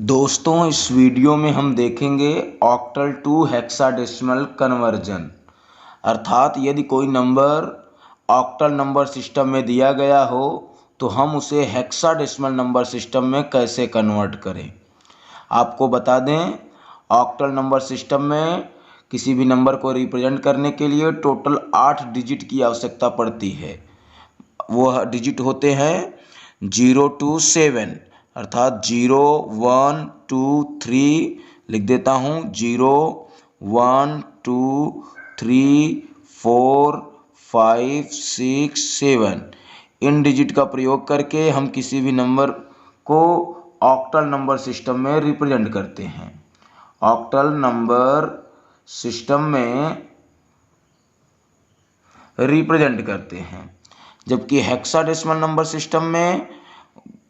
दोस्तों, इस वीडियो में हम देखेंगे ऑक्टल टू हेक्साडेसिमल कन्वर्जन। अर्थात यदि कोई नंबर ऑक्टल नंबर सिस्टम में दिया गया हो तो हम उसे हेक्साडेसिमल नंबर सिस्टम में कैसे कन्वर्ट करें। आपको बता दें, ऑक्टल नंबर सिस्टम में किसी भी नंबर को रिप्रेजेंट करने के लिए टोटल 8 डिजिट की आवश्यकता पड़ती है। वो डिजिट होते हैं 0 to 7, अर्थात 0 1 2 3 लिख देता हूँ। 0 1 2 3 4 5 6 7 इन डिजिट का प्रयोग करके हम किसी भी नंबर को ऑक्टल नंबर सिस्टम में रिप्रेजेंट करते हैं। ऑक्टल नंबर सिस्टम में रिप्रेजेंट करते हैं, जबकि हेक्साडेसिमल नंबर सिस्टम में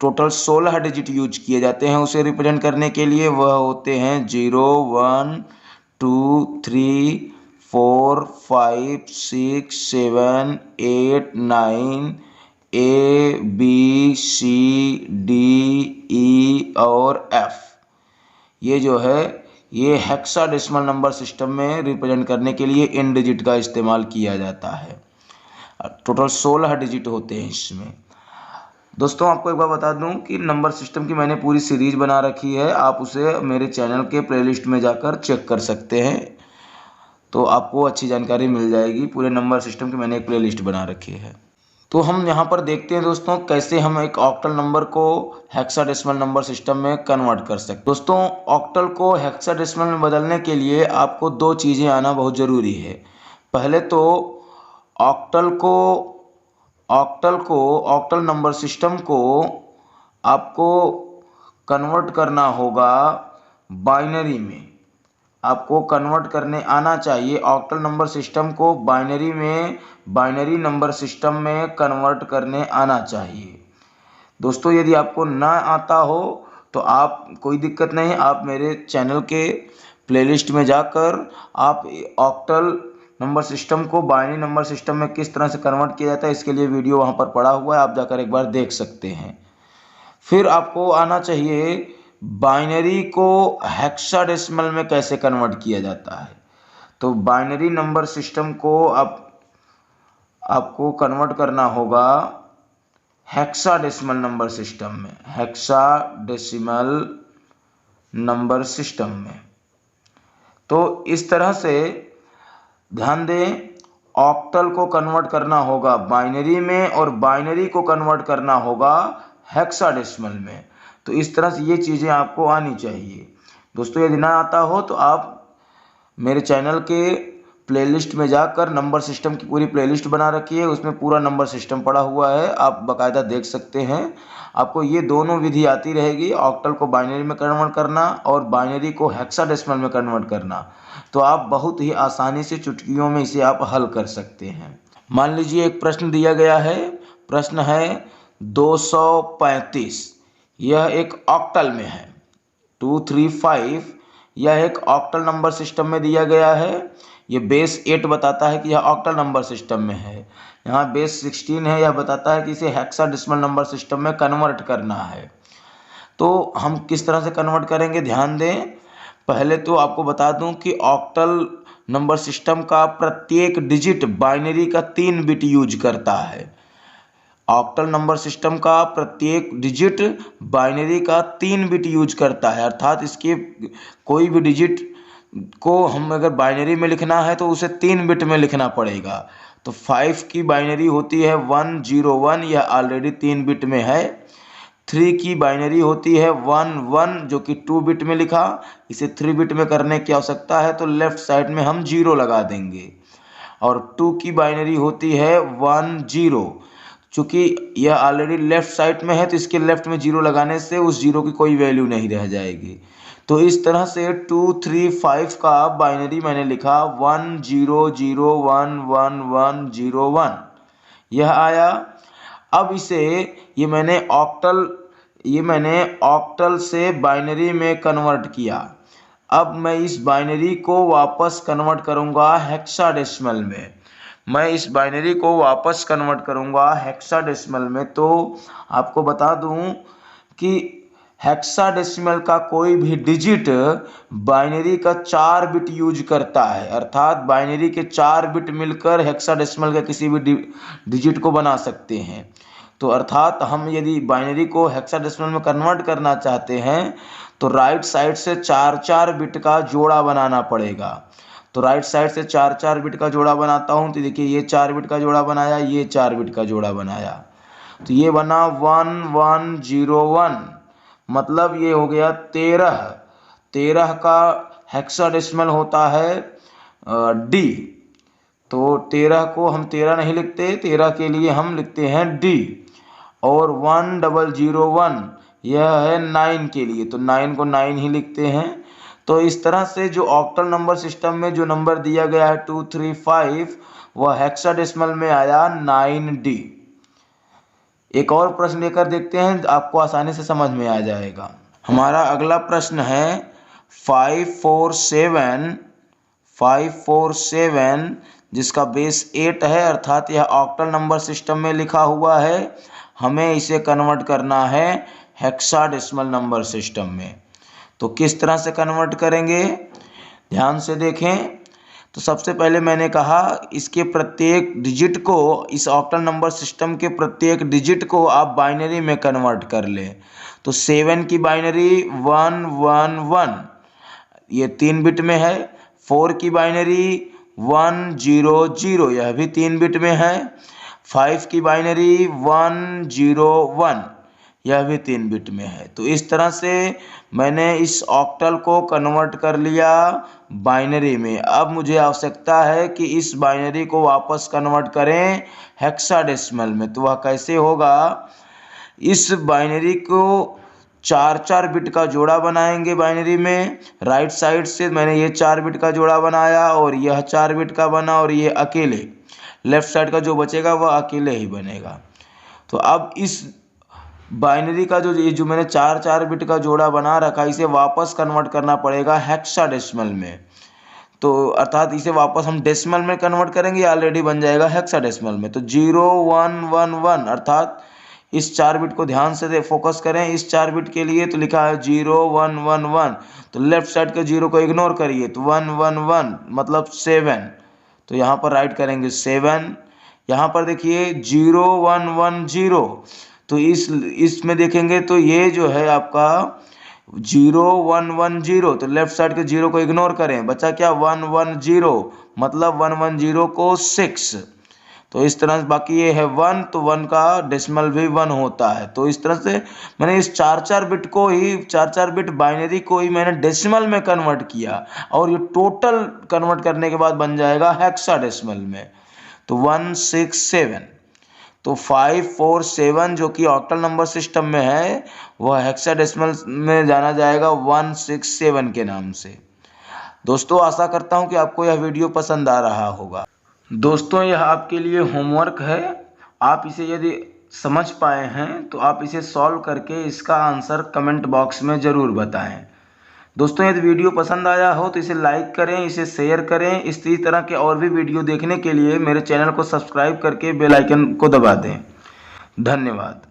टोटल 16 डिजिट यूज किए जाते हैं उसे रिप्रेजेंट करने के लिए। वह होते हैं 0 1 2 3 4 5 6 7 8 9 A B C D E और F। ये जो है ये हेक्साडेसिमल नंबर सिस्टम में रिप्रेजेंट करने के लिए इन डिजिट का इस्तेमाल किया जाता है। टोटल 16 डिजिट होते हैं इसमें। दोस्तों, आपको एक बार बता दूं कि नंबर सिस्टम की मैंने पूरी सीरीज बना रखी है। आप उसे मेरे चैनल के प्लेलिस्ट में जाकर चेक कर सकते हैं, तो आपको अच्छी जानकारी मिल जाएगी। पूरे नंबर सिस्टम की मैंने एक प्लेलिस्ट बना रखी है। तो हम यहाँ पर देखते हैं दोस्तों, कैसे हम एक ऑक्टल नंबर को हेक्साडेसिमल नंबर सिस्टम में कन्वर्ट कर सकते हैं। दोस्तों, ऑक्टल को हेक्साडेसिमल में बदलने के लिए आपको 2 चीज़ें आना बहुत ज़रूरी है। पहले तो ऑक्टल नंबर सिस्टम को आपको कन्वर्ट करना होगा बाइनरी में। आपको कन्वर्ट करने आना चाहिए ऑक्टल नंबर सिस्टम को बाइनरी नंबर सिस्टम में कन्वर्ट करने आना चाहिए। दोस्तों, यदि आपको ना आता हो तो आप कोई दिक्कत नहीं, आप मेरे चैनल के प्लेलिस्ट में जाकर आप ऑक्टल नंबर सिस्टम को बाइनरी नंबर सिस्टम में किस तरह से कन्वर्ट किया जाता है, इसके लिए वीडियो वहाँ पर पड़ा हुआ है, आप जाकर एक बार देख सकते हैं। फिर आपको आना चाहिए बाइनरी को हेक्साडेसिमल में कैसे कन्वर्ट किया जाता है। तो बाइनरी नंबर सिस्टम को आपको कन्वर्ट करना होगा हेक्साडेसिमल नंबर सिस्टम में। हेक्साडेसिमल नंबर सिस्टम में तो इस तरह से ध्यान दें, ऑक्टल को कन्वर्ट करना होगा बाइनरी में और बाइनरी को कन्वर्ट करना होगा हेक्साडेसिमल में। तो इस तरह से ये चीज़ें आपको आनी चाहिए। दोस्तों, यदि ना आता हो तो आप मेरे चैनल के प्लेलिस्ट में जाकर नंबर सिस्टम की पूरी प्लेलिस्ट बना रखी है, उसमें पूरा नंबर सिस्टम पड़ा हुआ है, आप बाकायदा देख सकते हैं। आपको ये दोनों विधि आती रहेगी, ऑक्टल को बाइनरी में कन्वर्ट करना और बाइनरी को हेक्साडेसिमल में कन्वर्ट करना। तो आप बहुत ही आसानी से चुटकियों में इसे आप हल कर सकते हैं। मान लीजिए एक प्रश्न दिया गया है, प्रश्न है 235। यह एक ऑक्टल में है। 235 यह एक ऑक्टल नंबर सिस्टम में दिया गया है। ये बेस 8 बताता है कि यह ऑक्टल नंबर सिस्टम में है। यहाँ बेस 16 है, यह बताता है कि इसे हेक्साडेसिमल नंबर सिस्टम में कन्वर्ट करना है। तो हम किस तरह से कन्वर्ट करेंगे, ध्यान दें। पहले तो आपको बता दूं कि ऑक्टल नंबर सिस्टम का प्रत्येक डिजिट बाइनरी का 3 बिट यूज करता है। ऑक्टल नंबर सिस्टम का प्रत्येक डिजिट बाइनरी का 3 बिट यूज करता है, अर्थात इसके कोई भी डिजिट को हम अगर बाइनरी में लिखना है तो उसे 3 बिट में लिखना पड़ेगा। तो 5 की बाइनरी होती है 101, यह ऑलरेडी 3 बिट में है। 3 की बाइनरी होती है 11 जो कि 2 बिट में लिखा, इसे 3 बिट में करने की आवश्यकता है, तो लेफ्ट साइड में हम 0 लगा देंगे। और 2 की बाइनरी होती है 10, चूँकि यह ऑलरेडी लेफ्ट साइड में है तो इसके लेफ्ट में 0 लगाने से उस 0 की कोई वैल्यू नहीं रह जाएगी। तो इस तरह से 2 3 5 का बाइनरी मैंने लिखा 10011101 यह आया। अब ये मैंने ऑक्टल से बाइनरी में कन्वर्ट किया। अब मैं इस बाइनरी को वापस कन्वर्ट करूंगा हेक्साडेसिमल में। हेक्साडेसिमल में तो आपको बता दूं कि हेक्साडेसिमल का कोई भी डिजिट बाइनरी का 4 बिट यूज करता है, अर्थात बाइनरी के 4 बिट मिलकर हेक्साडेसिमल का किसी भी डिजिट को बना सकते हैं। तो अर्थात हम यदि बाइनरी को हेक्साडेसिमल में कन्वर्ट करना चाहते हैं तो राइट साइड से 4 बिट का जोड़ा बनाना पड़ेगा। तो राइट साइड से 4 बिट का जोड़ा बनाता हूँ। तो देखिए ये 4 बिट का जोड़ा बनाया, ये 4 बिट का जोड़ा बनाया, तो ये बना 1101, मतलब ये हो गया 13 का हेक्साडेसिमल होता है डी। तो 13 को हम 13 नहीं लिखते, 13 के लिए हम लिखते हैं डी। और 1001 यह है 9 के लिए, तो 9 को 9 ही लिखते हैं। तो इस तरह से जो ऑक्टल नंबर सिस्टम में जो नंबर दिया गया है 235, वह हेक्साडेसिमल में आया 9D। एक और प्रश्न लेकर देखते हैं, आपको आसानी से समझ में आ जाएगा। हमारा अगला प्रश्न है 547 जिसका बेस 8 है, अर्थात यह ऑक्टल नंबर सिस्टम में लिखा हुआ है। हमें इसे कन्वर्ट करना है हेक्साडेसिमल नंबर सिस्टम में। तो किस तरह से कन्वर्ट करेंगे, ध्यान से देखें। तो सबसे पहले मैंने कहा इसके प्रत्येक डिजिट को, इस ऑक्टल नंबर सिस्टम के प्रत्येक डिजिट को आप बाइनरी में कन्वर्ट कर लें। तो 7 की बाइनरी 111, ये 3 बिट में है। 4 की बाइनरी 100, यह भी 3 बिट में है। 5 की बाइनरी 101, यह भी 3 बिट में है। तो इस तरह से मैंने इस ऑक्टल को कन्वर्ट कर लिया बाइनरी में। अब मुझे आवश्यकता है कि इस बाइनरी को वापस कन्वर्ट करें हेक्साडेसिमल में। तो वह कैसे होगा, इस बाइनरी को 4 बिट का जोड़ा बनाएंगे बाइनरी में। राइट साइड से मैंने ये 4 बिट का जोड़ा बनाया और यह 4 बिट का बना, और ये अकेले लेफ्ट साइड का जो बचेगा वह अकेले ही बनेगा। तो अब इस बाइनरी का जो मैंने 4 बिट का जोड़ा बना रखा, इसे वापस कन्वर्ट करना पड़ेगा हेक्साडेसिमल में। तो अर्थात इसे वापस हम डेसिमल में कन्वर्ट करेंगे, ऑलरेडी बन जाएगा हेक्साडेसिमल में। तो 0111, अर्थात इस 4 बिट को ध्यान से फोकस करें। इस 4 बिट के लिए तो लिखा है 0111, तो लेफ्ट साइड के 0 को इग्नोर करिए, तो 111 मतलब 7। तो यहाँ पर राइट करेंगे 7। यहाँ पर देखिए 0110, तो इसमें देखेंगे तो ये जो है आपका 0110, तो लेफ्ट साइड के 0 को इग्नोर करें, बचा क्या 110, मतलब 110 को 6। तो इस तरह से बाकी ये है 1, तो 1 का डेसिमल भी 1 होता है। तो इस तरह से मैंने इस 4 बिट को ही, 4 बिट बाइनरी को ही मैंने डेसिमल में कन्वर्ट किया, और ये टोटल कन्वर्ट करने के बाद बन जाएगा हेक्साडेसिमल में। तो 167, तो 547 जो कि ऑक्टल नंबर सिस्टम में है, वह हेक्साडेसिमल में जाना जाएगा 167 के नाम से। दोस्तों आशा करता हूं कि आपको यह वीडियो पसंद आ रहा होगा। दोस्तों यह आपके लिए होमवर्क है, आप इसे यदि समझ पाए हैं तो आप इसे सॉल्व करके इसका आंसर कमेंट बॉक्स में ज़रूर बताएं। दोस्तों यदि वीडियो पसंद आया हो तो इसे लाइक करें, इसे शेयर करें। इसी तरह के और भी वीडियो देखने के लिए मेरे चैनल को सब्सक्राइब करके बेल आइकन को दबा दें। धन्यवाद।